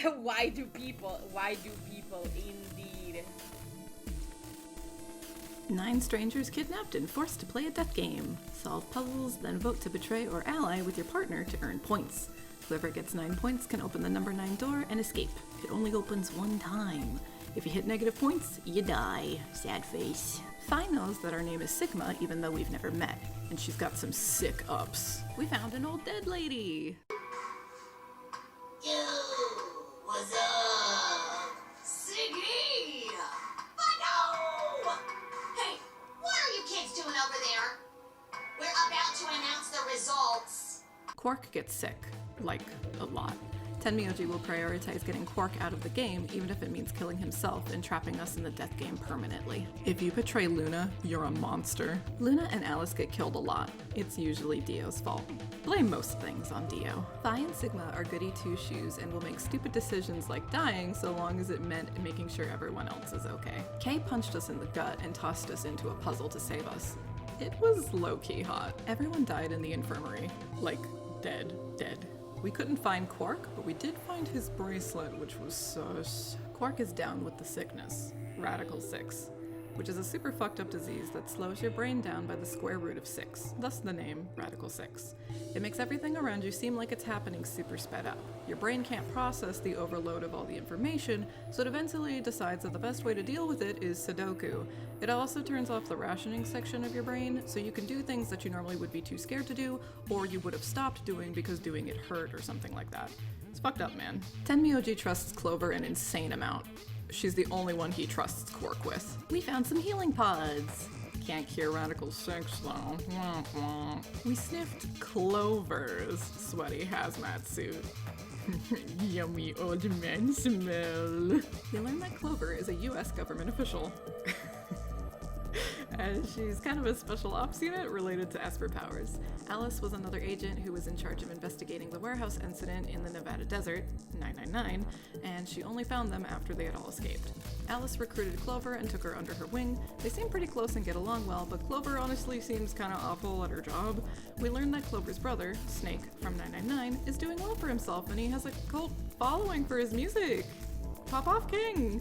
Why do people indeed? 9 strangers kidnapped and forced to play a death game. Solve puzzles, then vote to betray or ally with your partner to earn points. Whoever gets 9 points can open the number 9 door and escape. It only opens one time. If you hit negative points, you die. Sad face. Fi knows that our name is Sigma even though we've never met, and she's got some sick ups. We found an old dead lady! Yo, what's up? Siggy! Fucko! Hey, what are you kids doing over there? We're about to announce the results. Quark gets sick. Like, a lot. Tenmyoji will prioritize getting Quark out of the game, even if it means killing himself and trapping us in the death game permanently. If you betray Luna, you're a monster. Luna and Alice get killed a lot. It's usually Dio's fault. Blame most things on Dio. Fi and Sigma are goody two-shoes and will make stupid decisions like dying so long as it meant making sure everyone else is okay. Kay punched us in the gut and tossed us into a puzzle to save us. It was low-key hot. Everyone died in the infirmary. Like, dead. We couldn't find Quark, but we did find his bracelet, which was sus. Quark is down with the sickness, Radical 6, which is a super fucked up disease that slows your brain down by the square root of 6, thus the name Radical 6. It makes everything around you seem like it's happening super sped up. Your brain can't process the overload of all the information, so it eventually decides that the best way to deal with it is Sudoku. It also turns off the rationing section of your brain, so you can do things that you normally would be too scared to do, or you would have stopped doing because doing it hurt or something like that. It's fucked up, man. Tenmyoji trusts Clover an insane amount. She's the only one he trusts Quark with. We found some healing pods. Can't cure Radical 6 though. Wah, wah. We sniffed Clover's sweaty hazmat suit. Yummy old man smell. You learn that Clover is a US government official. She's kind of a special ops unit related to Esper powers. Alice was another agent who was in charge of investigating the warehouse incident in the Nevada desert, 999, and she only found them after they had all escaped. Alice recruited Clover and took her under her wing. They seem pretty close and get along well, but Clover honestly seems kinda awful at her job. We learned that Clover's brother, Snake from 999, is doing well for himself and he has a cult following for his music. Pop off King!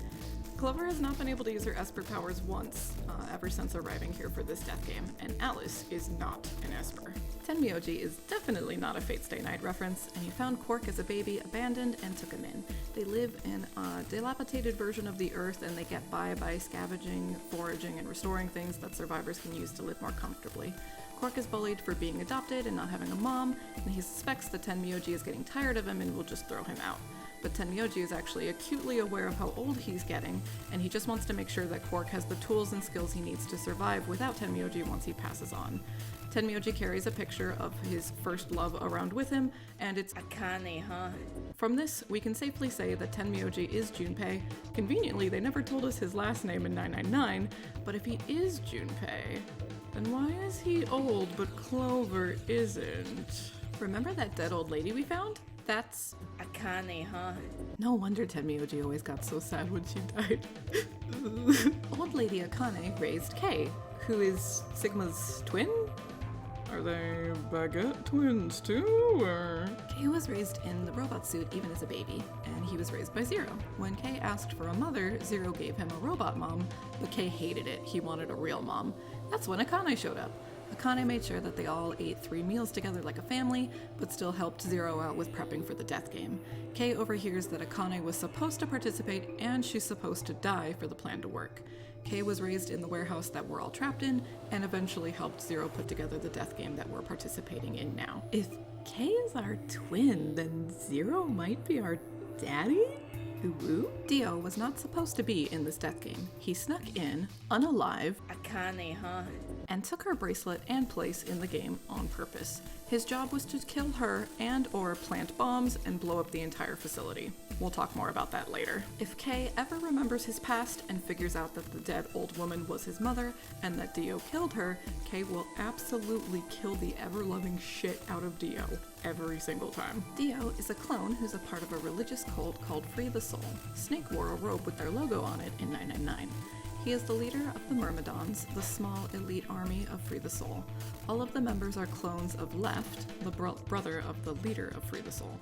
Clover has not been able to use her Esper powers once, ever since arriving here for this death game, and Alice is not an Esper. Tenmyoji is definitely not a Fate Stay Night reference, and he found Quark as a baby abandoned and took him in. They live in a dilapidated version of the Earth, and they get by scavenging, foraging, and restoring things that survivors can use to live more comfortably. Quark is bullied for being adopted and not having a mom, and he suspects that Tenmyoji is getting tired of him and will just throw him out. But Tenmyoji is actually acutely aware of how old he's getting, and he just wants to make sure that Quark has the tools and skills he needs to survive without Tenmyoji once he passes on. Tenmyoji carries a picture of his first love around with him, and it's Akane, huh? From this, we can safely say that Tenmyoji is Junpei. Conveniently, they never told us his last name in 999, but if he is Junpei, then why is he old but Clover isn't? Remember that dead old lady we found? That's Akane, huh? No wonder Tenmyoji always got so sad when she died. Old Lady Akane raised Kay, who is Sigma's twin? Are they baguette twins too, or? Kay was raised in the robot suit even as a baby, and he was raised by Zero. When Kay asked for a mother, Zero gave him a robot mom, but Kay hated it. He wanted a real mom. That's when Akane showed up. Akane made sure that they all ate 3 meals together like a family, but still helped Zero out with prepping for the death game. Kay overhears that Akane was supposed to participate and she's supposed to die for the plan to work. Kay was raised in the warehouse that we're all trapped in, and eventually helped Zero put together the death game that we're participating in now. If Kay is our twin, then Zero might be our daddy? Ooh. Dio was not supposed to be in this death game. He snuck in, unalive, Akane, huh? and took her bracelet and place in the game on purpose. His job was to kill her and or plant bombs and blow up the entire facility. We'll talk more about that later. If Kay ever remembers his past and figures out that the dead old woman was his mother and that Dio killed her, Kay will absolutely kill the ever-loving shit out of Dio every single time. Dio is a clone who's a part of a religious cult called Free the Soul. Snake wore a robe with their logo on it in 999. He is the leader of the Myrmidons, the small elite army of Free the Soul. All of the members are clones of Left, the brother of the leader of Free the Soul.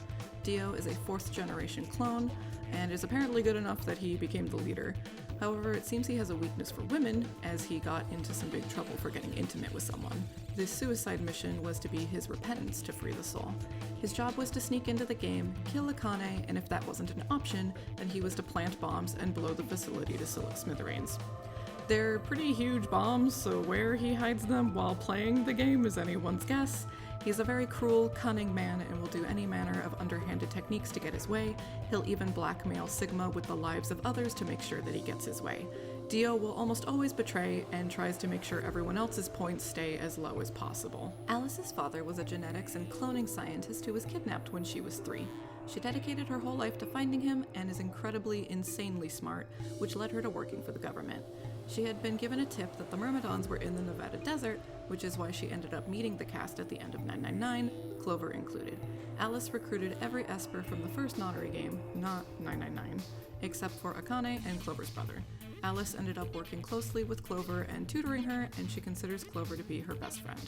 Dio is a 4th generation clone, and is apparently good enough that he became the leader. However, it seems he has a weakness for women, as he got into some big trouble for getting intimate with someone. This suicide mission was to be his repentance to free the soul. His job was to sneak into the game, kill Akane, and if that wasn't an option, then he was to plant bombs and blow the facility to smithereens. They're pretty huge bombs, so where he hides them while playing the game is anyone's guess. He's a very cruel, cunning man and will do any manner of underhanded techniques to get his way. He'll even blackmail Sigma with the lives of others to make sure that he gets his way. Dio will almost always betray and tries to make sure everyone else's points stay as low as possible. Alice's father was a genetics and cloning scientist who was kidnapped when she was 3. She dedicated her whole life to finding him and is incredibly, insanely smart, which led her to working for the government. She had been given a tip that the Myrmidons were in the Nevada desert, which is why she ended up meeting the cast at the end of 999, Clover included. Alice recruited every Esper from the first Notary game, not 999, except for Akane and Clover's brother. Alice ended up working closely with Clover and tutoring her, and she considers Clover to be her best friend.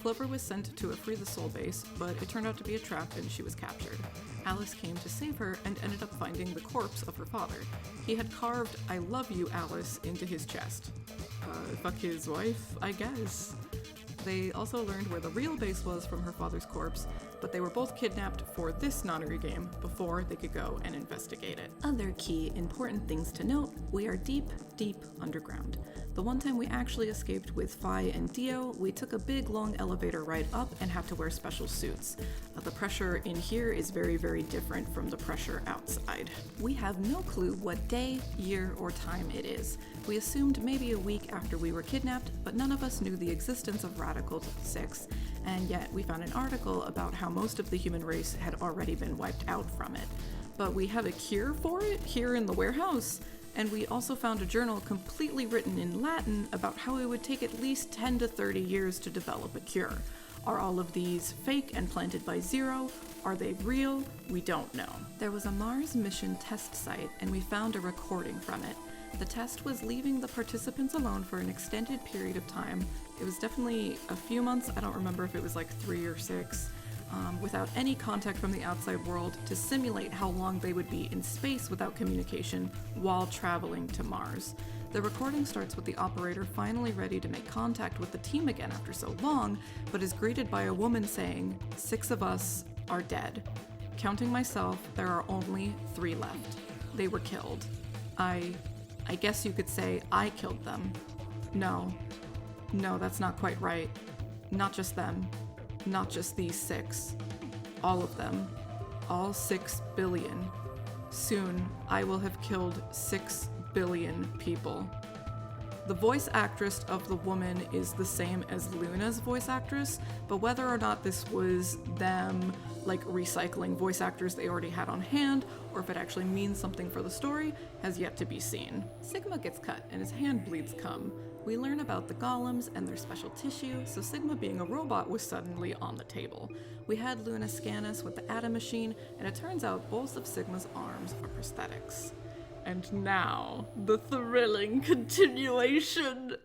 Clover was sent to a Free the Soul base, but it turned out to be a trap and she was captured. Alice came to save her and ended up finding the corpse of her father. He had carved "I love you, Alice" into his chest. Fuck his wife, I guess. They also learned where the real base was from her father's corpse, but they were both kidnapped for this Notary game before they could go and investigate it. Other key important things to note, we are deep, deep underground. The one time we actually escaped with Fi and Dio, we took a big long elevator ride up and had to wear special suits. The pressure in here is very, very different from the pressure outside. We have no clue what day, year, or time it is. We assumed maybe a week after we were kidnapped, but none of us knew the existence of Radical 6, and yet we found an article about how most of the human race had already been wiped out from it. But we have a cure for it here in the warehouse. And we also found a journal completely written in Latin about how it would take at least 10 to 30 years to develop a cure. Are all of these fake and planted by Zero? Are they real? We don't know. There was a Mars mission test site, and we found a recording from it. The test was leaving the participants alone for an extended period of time. It was definitely a few months, I don't remember if it was like 3 or 6. Without any contact from the outside world to simulate how long they would be in space without communication while traveling to Mars. The recording starts with the operator finally ready to make contact with the team again after so long, but is greeted by a woman saying, "6 of us are dead. Counting myself, there are only 3 left. They were killed. I guess you could say I killed them. No, that's not quite right. Not just them. Not just these 6. All of them. All 6 billion. Soon, I will have killed 6 billion people." The voice actress of the woman is the same as Luna's voice actress, but whether or not this was them recycling voice actors they already had on hand, or if it actually means something for the story, has yet to be seen. Sigma gets cut and his hand bleeds cum. We learn about the golems and their special tissue, so Sigma being a robot was suddenly on the table. We had Luna scan us with the Atom machine, and it turns out both of Sigma's arms are prosthetics. And now, the thrilling continuation!